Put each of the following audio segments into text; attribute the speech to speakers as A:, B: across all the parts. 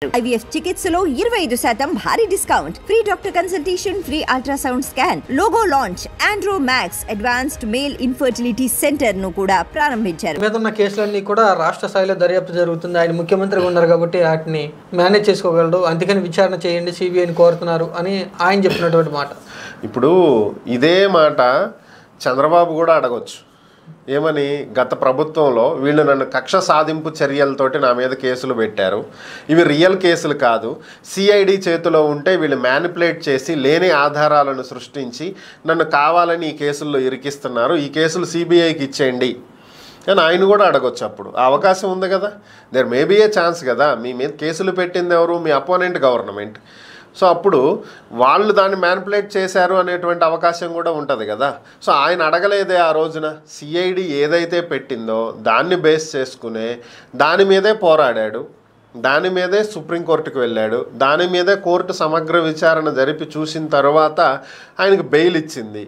A: IVF చికిత్సలో 25% భారీ discount, free doctor consultation, free ultrasound scan, logo launch, Andro max advanced male infertility centre ను కూడా ప్రారంభించారు.
B: మీద ఉన్న కేసులన్నీ కూడా రాష్ట్ర స్థాయిలో దర్యాప్తు జరుగుతుంది. ఆయన ముఖ్యమంత్రిగా ఉన్నారు కాబట్టి వాటిని మేనేజ్ చేసుకోగలరు, అందుకని విచారణ చేయండి, సిబిఐని కోరుతున్నారు అని ఆయన చెప్పినటువంటి మాట.
C: ఇప్పుడు ఇదే మాట చంద్రబాబు కూడా అడగొచ్చు. ఏమని, గత ప్రభుత్వంలో వీళ్ళు నన్ను కక్ష సాధింపు చర్యలతోటి నా మీద కేసులు పెట్టారు, ఇవి రియల్ కేసులు కాదు, సిఐడి చేతిలో ఉంటే వీళ్ళు మ్యానిపులేట్ చేసి లేని ఆధారాలను సృష్టించి నన్ను కావాలని ఈ కేసుల్లో ఇరికిస్తున్నారు, ఈ కేసులు సిబిఐకి ఇచ్చేయండి అని ఆయన కూడా అడగొచ్చు. అప్పుడు ఆ అవకాశం ఉంది కదా, there may be a chance కదా. మీ మీద కేసులు పెట్టింది ఎవరు? మీ అపోనెంట్ గవర్నమెంట్. సో అప్పుడు వాళ్ళు దాన్ని మ్యానిపులేట్ చేశారు అనేటువంటి అవకాశం కూడా ఉంటుంది కదా. సో ఆయన అడగలేదే ఆ రోజున. సిఐడి ఏదైతే పెట్టిందో దాన్ని బేస్ చేసుకునే దాని మీదే పోరాడాడు, దాని మీదే సుప్రీంకోర్టుకు వెళ్ళాడు, దాని మీదే కోర్టు సమగ్ర విచారణ జరిపి చూసిన తర్వాత ఆయనకు బెయిల్ ఇచ్చింది.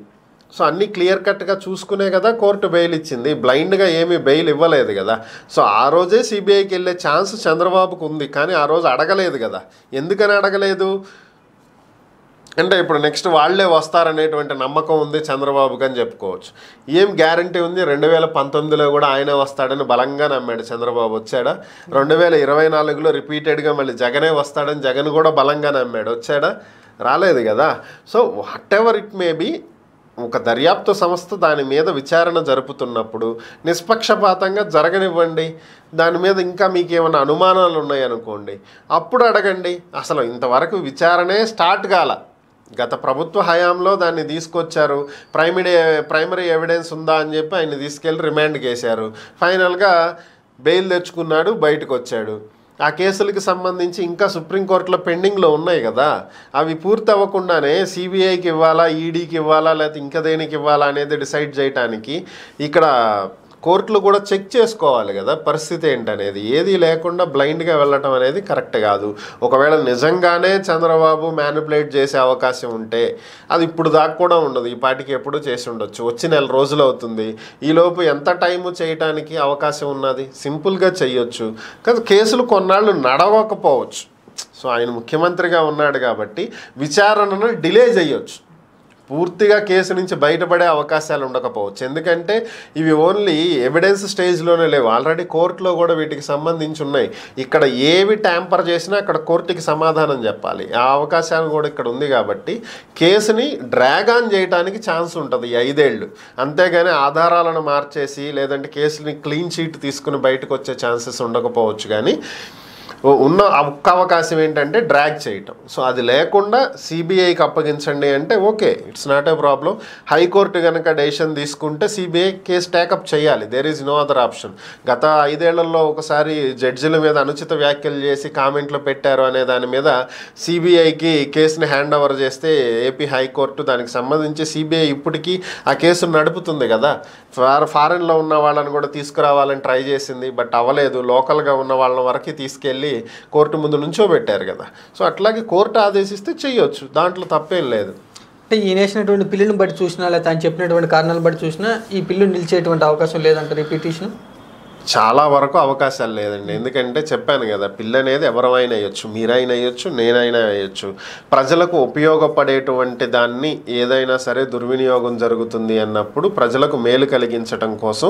C: సో అన్నీ క్లియర్ కట్గా చూసుకునే కదా కోర్టు బెయిల్ ఇచ్చింది, బ్లైండ్గా ఏమీ బెయిల్ ఇవ్వలేదు కదా. సో ఆ రోజే సిబిఐకి వెళ్ళే ఛాన్స్ చంద్రబాబుకు ఉంది, కానీ ఆ రోజు అడగలేదు కదా. ఎందుకని అడగలేదు అంటే ఇప్పుడు నెక్స్ట్ వాళ్లే వస్తారనేటువంటి నమ్మకం ఉంది చంద్రబాబుకి అని చెప్పుకోవచ్చు. ఏం గ్యారంటీ ఉంది? 2019లో కూడా ఆయనే వస్తాడని బలంగా నమ్మాడు చంద్రబాబు. వచ్చాడా? 2024లో రిపీటెడ్గా మళ్ళీ జగనే వస్తాడని జగన్ కూడా బలంగా నమ్మాడు. వచ్చాడా? రాలేదు కదా. So whatever it may be, ఒక దర్యాప్తు సంస్థ దాని మీద విచారణ జరుపుతున్నప్పుడు నిష్పక్షపాతంగా జరగనివ్వండి. దాని మీద ఇంకా మీకు ఏమైనా అనుమానాలు ఉన్నాయనుకోండి, అప్పుడు అడగండి. అసలు ఇంతవరకు విచారణే స్టార్ట్ కాల. గత ప్రభుత్వ హయాంలో దాన్ని తీసుకొచ్చారు, ప్రైమరీ ఎవిడెన్స్ ఉందా అని చెప్పి ఆయన తీసుకెళ్ళి రిమాండ్కి వేశారు. ఫైనల్గా బెయిల్ తెచ్చుకున్నాడు, బయటకు వచ్చాడు. ఆ కేసులకి సంబంధించి ఇంకా సుప్రీంకోర్టులో పెండింగ్లో ఉన్నాయి కదా. అవి పూర్తి అవ్వకుండానే సిబిఐకి ఇవ్వాలా, ఈడీకి ఇవ్వాలా, లేకపోతే ఇంకా దేనికి ఇవ్వాలా అనేది డిసైడ్ చేయడానికి ఇక్కడ కోర్టులు కూడా చెక్ చేసుకోవాలి కదా పరిస్థితి ఏంటనేది. ఏది లేకుండా బ్లైండ్గా వెళ్ళటం అనేది కరెక్ట్ కాదు. ఒకవేళ నిజంగానే చంద్రబాబు మ్యానిపులేట్ చేసే అవకాశం ఉంటే అది ఇప్పుడు దాకా కూడా ఉండదు, ఈ పాటికి ఎప్పుడూ చేసి ఉండొచ్చు. వచ్చి 4 రోజులు అవుతుంది, ఈలోపు ఎంత టైము చేయటానికి అవకాశం ఉన్నది? సింపుల్గా చేయొచ్చు కదా. కేసులు కొన్నాళ్ళు నడవకపోవచ్చు. సో ఆయన ముఖ్యమంత్రిగా ఉన్నాడు కాబట్టి విచారణను డిలే చేయొచ్చు, పూర్తిగా కేసు నుంచి బయటపడే అవకాశాలు ఉండకపోవచ్చు. ఎందుకంటే ఇవి ఓన్లీ ఎవిడెన్స్ స్టేజ్లోనే లేవు, ఆల్రెడీ కోర్టులో కూడా వీటికి సంబంధించి ఉన్నాయి. ఇక్కడ ఏవి ట్యాంపర్ చేసినా అక్కడ కోర్టుకి సమాధానం చెప్పాలి. ఆ అవకాశాలు కూడా ఇక్కడ ఉంది కాబట్టి కేసుని డ్రాగ్ ఆన్ చేయడానికి ఛాన్స్ ఉంటుంది 5 ఏళ్ళు. అంతేగాని ఆధారాలను మార్చేసి లేదంటే కేసుని క్లీన్ చీట్ తీసుకుని బయటకు వచ్చే ఛాన్సెస్ ఉండకపోవచ్చు. కానీ ఉన్న ఒక్క అవకాశం ఏంటంటే డ్రాగ్ చేయటం. సో అది లేకుండా సిబిఐకి అప్పగించండి అంటే okay, it's not a problem. High court కనుక డెసిషన్ తీసుకుంటే సిబిఐ కేసు టేకప్ చేయాలి, there is no other option. గత 5 ఏళ్లలో ఒకసారి జడ్జిల మీద అనుచిత వ్యాఖ్యలు చేసి కామెంట్లు పెట్టారు అనే దాని మీద సిబిఐకి కేసుని హ్యాండ్ ఓవర్ చేస్తే ఏపీ హైకోర్టు దానికి సంబంధించి సిబిఐ ఇప్పటికీ ఆ కేసును నడుపుతుంది కదా. ఫారెన్లో ఉన్న వాళ్ళని కూడా తీసుకురావాలని ట్రై చేసింది, బట్ అవ్వలేదు. లోకల్గా ఉన్న వాళ్ళ వరకు తీసుకెళ్ళి కోర్టు ముందు నుంచోబెట్టారు కదా. సో అట్లాగే కోర్టు ఆదేశిస్తే చెయ్యొచ్చు, దాంట్లో తప్పేం లేదు.
B: అంటే ఈయన వేసినటువంటి పిల్లుని బట్టి చూసినా లేకపోతే ఆయన చెప్పినటువంటి కారణాలు బట్టి చూసినా ఈ పిల్లు నిలిచేటువంటి అవకాశం లేదంటారు ఈ పిటిషన్?
C: చాలా వరకు అవకాశాలు లేదండి. ఎందుకంటే చెప్పాను కదా, పిల్ల అనేది ఎవరైనా వేయచ్చు, మీరైనా వేయచ్చు, నేనైనా వేయచ్చు. ప్రజలకు ఉపయోగపడేటువంటి దాన్ని ఏదైనా సరే దుర్వినియోగం జరుగుతుంది అన్నప్పుడు ప్రజలకు మేలు కలిగించడం కోసం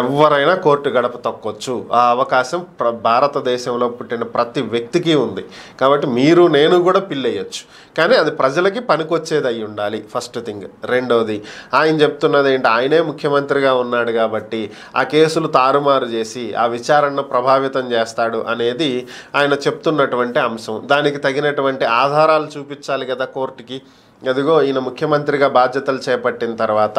C: ఎవరైనా కోర్టు గడప తొక్కొచ్చు. ఆ అవకాశం భారతదేశంలో పుట్టిన ప్రతి వ్యక్తికి ఉంది. కాబట్టి మీరు నేను కూడా పిల్ల వేయచ్చు, కానీ అది ప్రజలకి పనికొచ్చేది అయి ఉండాలి ఫస్ట్ థింగ్. రెండోది, ఆయన చెప్తున్నది ఏంటి, ఆయనే ముఖ్యమంత్రిగా ఉన్నాడు కాబట్టి ఆ కేసులు తారుమారు చేసి ఆ విచారణను ప్రభావితం చేస్తాడు అనేది ఆయన చెప్తున్నటువంటి అంశం. దానికి తగినటువంటి ఆధారాలు చూపించాలి కదా కోర్టుకి. అదిగో ఈయన ముఖ్యమంత్రిగా బాధ్యతలు చేపట్టిన తర్వాత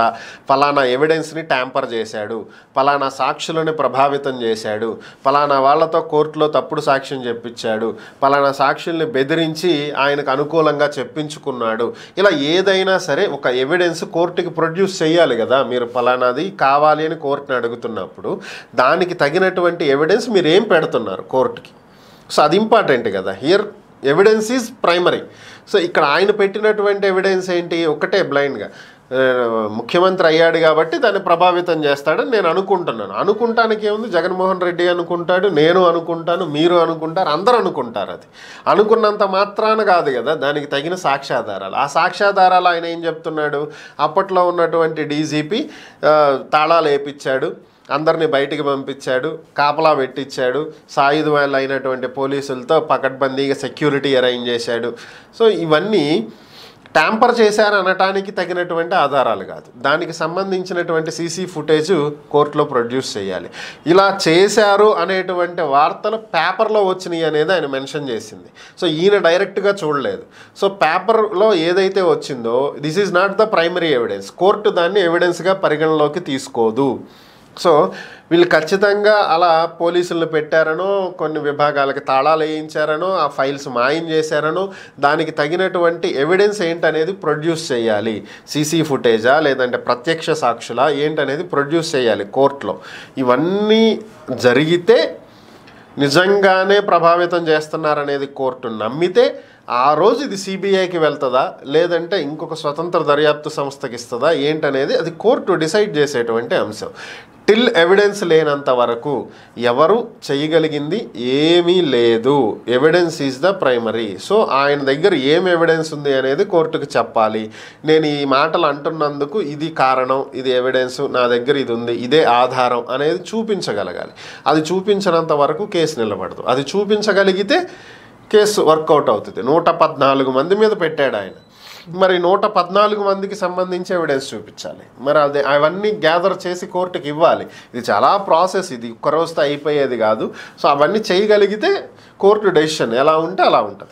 C: ఫలానా ఎవిడెన్స్ని ట్యాంపర్ చేశాడు, ఫలానా సాక్షులను ప్రభావితం చేశాడు, ఫలానా వాళ్ళతో కోర్టులో తప్పుడు సాక్ష్యం చెప్పించాడు, ఫలానా సాక్షుల్ని బెదిరించి ఆయనకు అనుకూలంగా చెప్పించుకున్నాడు. ఇలా ఏదైనా సరే ఒక ఎవిడెన్స్ కోర్టుకి ప్రొడ్యూస్ చేయాలి కదా. మీరు ఫలానాది కావాలి అని కోర్టుని అడుగుతున్నప్పుడు దానికి తగినటువంటి ఎవిడెన్స్ మీరు ఏం పెడుతున్నారు కోర్టుకి. సో అది ఇంపార్టెంట్ కదా. Here evidence is primary. So ఇక్కడ ఆయన పెట్టినటువంటి ఎవిడెన్స్ ఏంటి, ఒకటే బ్లైండ్గా ముఖ్యమంత్రి అయ్యాడు కాబట్టి దాన్ని ప్రభావితం చేస్తాడని నేను అనుకుంటున్నాను. అనుకుంటానికి ఏముంది, జగన్మోహన్ రెడ్డి అనుకుంటాడు, నేను అనుకుంటాను, మీరు అనుకుంటారు, అందరూ అనుకుంటారు. అది అనుకున్నంత మాత్రాన కాదు కదా, దానికి తగిన సాక్ష్యాధారాలు. ఆ సాక్ష్యాధారాలు ఆయన ఏం చెప్తున్నాడు, అప్పట్లో ఉన్నటువంటి డీజీపీ తాళాలు వేయించాడు, అందరినీ బయటికి పంపించాడు, కాపలా పెట్టించాడు, సాయుధ అయినటువంటి పోలీసులతో పకడ్బందీగా సెక్యూరిటీ అరేంజ్ చేశాడు. సో ఇవన్నీ ట్యాంపర్ చేశారు అనటానికి తగినటువంటి ఆధారాలు కాదు. దానికి సంబంధించినటువంటి సీసీ ఫుటేజ్ కోర్టులో ప్రొడ్యూస్ చేయాలి. ఇలా చేశారు అనేటువంటి వార్తలు పేపర్లో వచ్చినాయి అనేది ఆయన మెన్షన్ చేసింది. సో ఈయన డైరెక్ట్గా చూడలేదు. సో పేపర్లో ఏదైతే వచ్చిందో this is not the primary evidence. Court దాన్ని ఎవిడెన్స్గా పరిగణలోకి తీసుకోదు. సో వీళ్ళు ఖచ్చితంగా అలా పోలీసులను పెట్టారనో, కొన్ని విభాగాలకి తాళాలు వేయించారనో, ఆ ఫైల్స్ మాయం చేశారనో, దానికి తగినటువంటి ఎవిడెన్స్ ఏంటనేది ప్రొడ్యూస్ చేయాలి. సీసీ ఫుటేజా లేదంటే ప్రత్యక్ష సాక్షులా ఏంటనేది ప్రొడ్యూస్ చేయాలి కోర్టులో. ఇవన్నీ జరిగితే నిజంగానే ప్రభావితం చేస్తున్నారనేది కోర్టు నమ్మితే ఆ రోజు ఇది సిబిఐకి వెళ్తుందా లేదంటే ఇంకొక స్వతంత్ర దర్యాప్తు సంస్థకి ఇస్తుందా ఏంటనేది అది కోర్టు డిసైడ్ చేసేటువంటి అంశం. టిల్ ఎవిడెన్స్ లేనంత వరకు ఎవరు చేయగలిగింది ఏమీ లేదు. Evidence is the primary. So ఆయన దగ్గర ఏం ఎవిడెన్స్ ఉంది అనేది కోర్టుకు చెప్పాలి. నేను ఈ మాటలు అంటున్నందుకు ఇది కారణం, ఇది ఎవిడెన్స్, నా దగ్గర ఇది ఉంది, ఇదే ఆధారం అనేది చూపించగలగాలి. అది చూపించినంత వరకు కేసు నిలబడదు. అది చూపించగలిగితే కేసు వర్కౌట్ అవుతుంది. 114 మంది మీద పెట్టాడు ఆయన. మరి 114 మందికి సంబంధించి ఎవిడెన్స్ చూపించాలి. మరి అది అవన్నీ గ్యాదర్ చేసి కోర్టుకి ఇవ్వాలి. ఇది చాలా ప్రాసెస్, ఇది ఒక్క రోజుతో అయిపోయేది కాదు. సో అవన్నీ చేయగలిగితే కోర్టు డెసిషన్ ఎలా ఉంటే అలా ఉంటుంది.